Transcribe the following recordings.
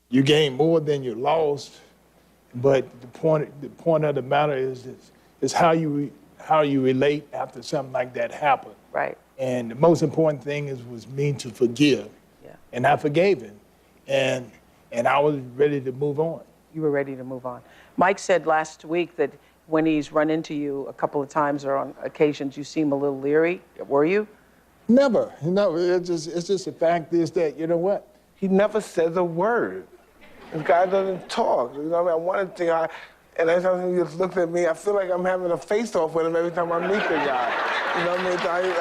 you gain more than you lost, but the point of the matter is how you relate after something like that happened. Right. And the most important thing was me to forgive. Yeah. And I forgave him. And I was ready to move on. You were ready to move on. Mike said last week that when he's run into you a couple of times or on occasions, you seem a little leery. Were you? Never. It's just the fact is that, you know what? He never says a word. This guy doesn't talk. You know what I mean? I wanted to, and every time he just looks at me, I feel like I'm having a face-off with him every time I meet the guy. You know what I mean?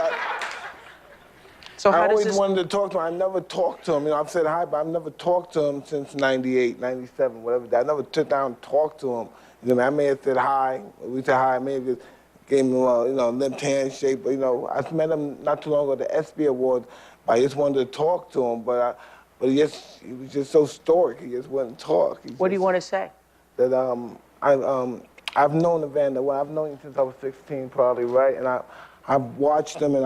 So how I does always this... wanted to talk to him. I never talked to him. You know, I've said hi, but I've never talked to him since 98, 97, whatever. I never took down and talked to him. You know, I may have said hi. We said hi. I may have just gave him a, limp handshake. But, I met him not too long ago at the ESPY Awards. I just wanted to talk to him, but he was just so stoic. He just wouldn't talk. What do you want to say? That I've known Evander. Well, I've known him since I was 16, probably, right? And I've watched him, and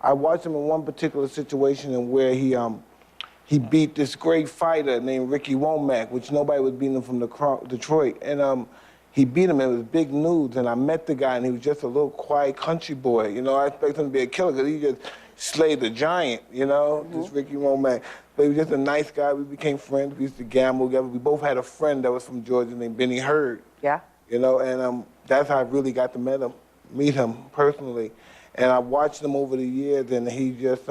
I watched him in one particular situation in where he beat this great fighter named Ricky Womack, which nobody was beating him from Detroit. And he beat him, and it was big news. And I met the guy, and he was just a little quiet country boy. I expected him to be a killer because he just slayed the giant, this Ricky Womack. But he was just a nice guy. We became friends. We used to gamble together. We both had a friend that was from Georgia named Benny Hurd. Yeah. And that's how I really got to meet him personally. And I watched him over the years, and he just,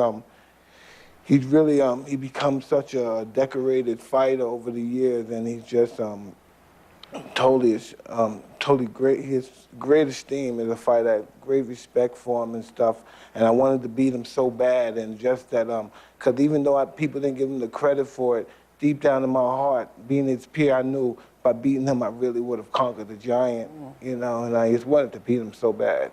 he's really, he become such a decorated fighter over the years, and he's just totally great. His great esteem as a fighter, I had great respect for him and stuff. And I wanted to beat him so bad, and just that, because even though people didn't give him the credit for it, deep down in my heart, being his peer, I knew by beating him, I really would have conquered the giant, and I just wanted to beat him so bad,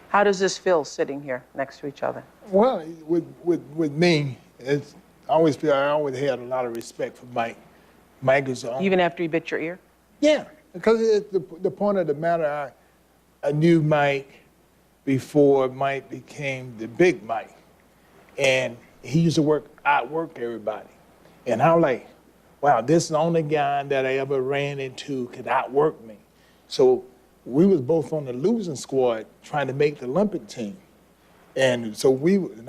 How does this feel sitting here next to each other? Well, with me, I always had a lot of respect for Mike. Mike is Even after he bit your ear? Yeah, because the point of the matter, I knew Mike before Mike became the big Mike. And he used to outwork everybody. And I was like, wow, this is the only guy that I ever ran into could outwork me. So we was both on the losing squad trying to make the Olympic team. And so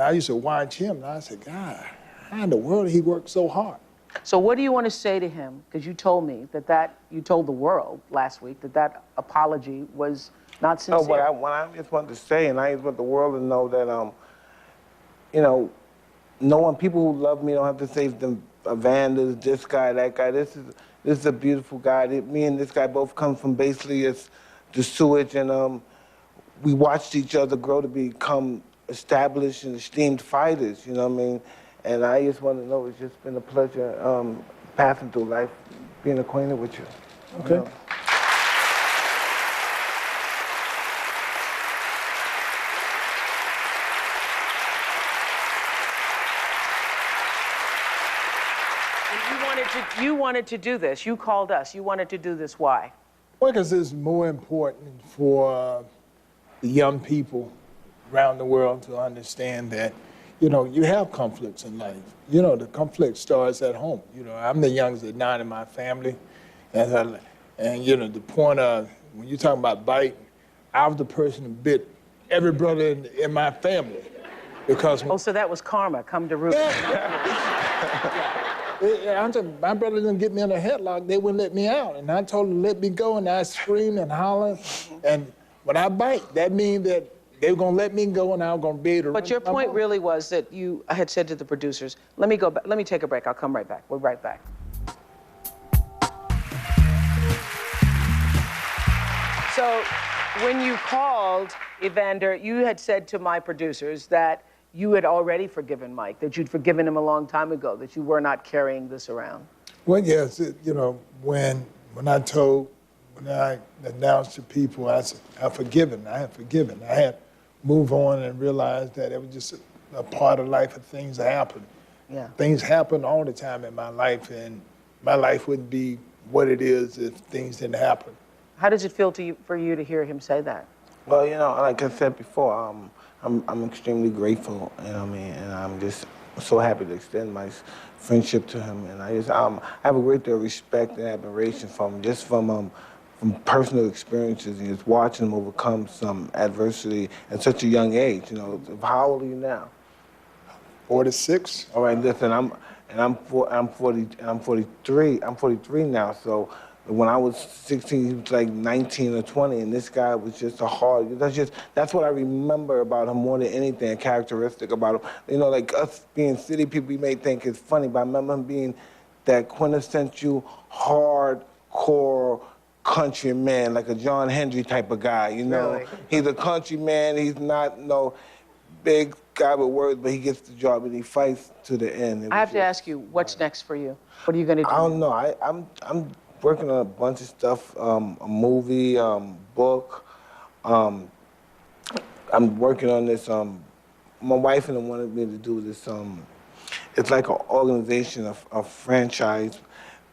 I used to watch him, and I said, God, how in the world he worked so hard? So what do you want to say to him? Because you told me you told the world last week that apology was not sincere. No, what I just wanted to say, and I just want the world to know that, no one, people who love me don't have to say them, Evander's, this guy, that guy. This is a beautiful guy. Me and this guy both come from basically the sewage, and we watched each other grow to become established and esteemed fighters, you know what I mean? And I just want to know it's just been a pleasure passing through life, being acquainted with you. Okay. You wanted to do this. You called us. You wanted to do this. Why? Well, because it's more important for the young people around the world to understand that, you have conflicts in life. The conflict starts at home. I'm the youngest of 9 in my family. And the point of, when you're talking about biting, I was the person who bit every brother in my family. Because so that was karma come to roost. My brother didn't get me in a headlock, they wouldn't let me out. And I told them to let me go, and I screamed and hollered. And when I bite, that means that they were gonna let me go, and I was gonna be able to But your point really was that you had said to the producers, let me go back, let me take a break, I'll come right back. We're right back. So when you called Evander, you had said to my producers that you had already forgiven Mike, that you'd forgiven him a long time ago, that you were not carrying this around. Well, yes, when I announced to people, I said, I had forgiven. I had moved on and realized that it was just a part of life, of things that happen. Yeah. Things happen all the time in my life, and my life wouldn't be what it is if things didn't happen. How does it feel for you to hear him say that? Well, like I said before, I'm extremely grateful, and I'm just so happy to extend my friendship to him, and I have a great deal of respect and admiration from personal experiences and just watching him overcome some adversity at such a young age. You know, how old are you now? 46. All right, listen, I'm 43 now. So when I was 16, he was like 19 or 20, and this guy was just that's what I remember about him more than anything, a characteristic about him. You know, like us being city people, you may think it's funny, but I remember him being that quintessential hardcore country man, like a John Hendry type of guy, you know? Really? He's a country man, he's not no big guy with words, but he gets the job and he fights to the end. I have to ask you, what's next for you? What are you going to do? I don't know. I'm working on a bunch of stuff, a movie, book. I'm working on this. My wife and I wanted me to do this. It's like an organization, a franchise,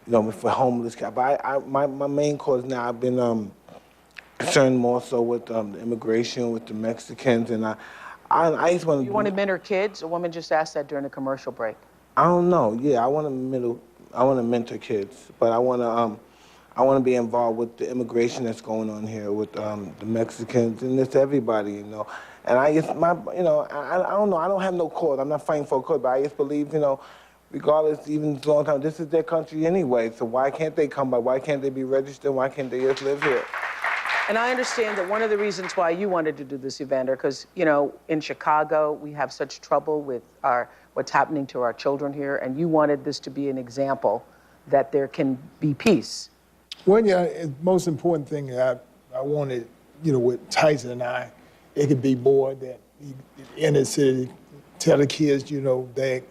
you know, for homeless guys. But my main cause now, I've been concerned more so with the immigration, with the Mexicans, and I just want to. You want to mentor kids? A woman just asked that during the commercial break. I don't know. Yeah, I want to mentor kids, but I want to be involved with the immigration that's going on here with the Mexicans and just everybody, you know. And I don't know. I don't have no cause. I'm not fighting for a cause, but I just believe, you know, regardless, even a long time, this is their country anyway. So why can't they come by? Why can't they be registered? Why can't they just live here? And I understand that one of the reasons why you wanted to do this, Evander, because, you know, in Chicago, we have such trouble with what's happening to our children here, and you wanted this to be an example that there can be peace. Well, yeah, the most important thing I wanted, you know, with Tyson and I, it could be more that in the city, tell the kids, you know, that,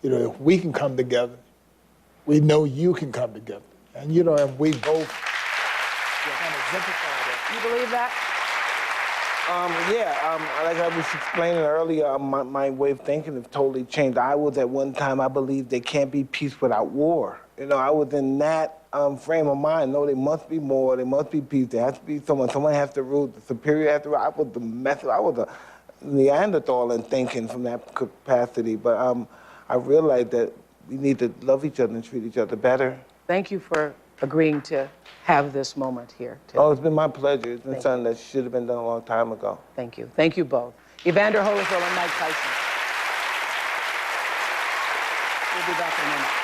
you know, if we can come together, we know you can come together. And, you know, and we both kind of exemplify that. You believe that? Like I was explaining earlier, my way of thinking has totally changed. I was at one time, I believed there can't be peace without war. You know, I was in that frame of mind. No, there must be more, there must be peace, there has to be someone has to rule, the superior has to rule. I was a Neanderthal in thinking from that capacity, but I realized that we need to love each other and treat each other better. Thank you for agreeing to have this moment here today. Oh, it's been my pleasure. It's been something that should have been done a long time ago. Thank you. Thank you both. Evander Holyfield and Mike Tyson. We'll be back in a minute.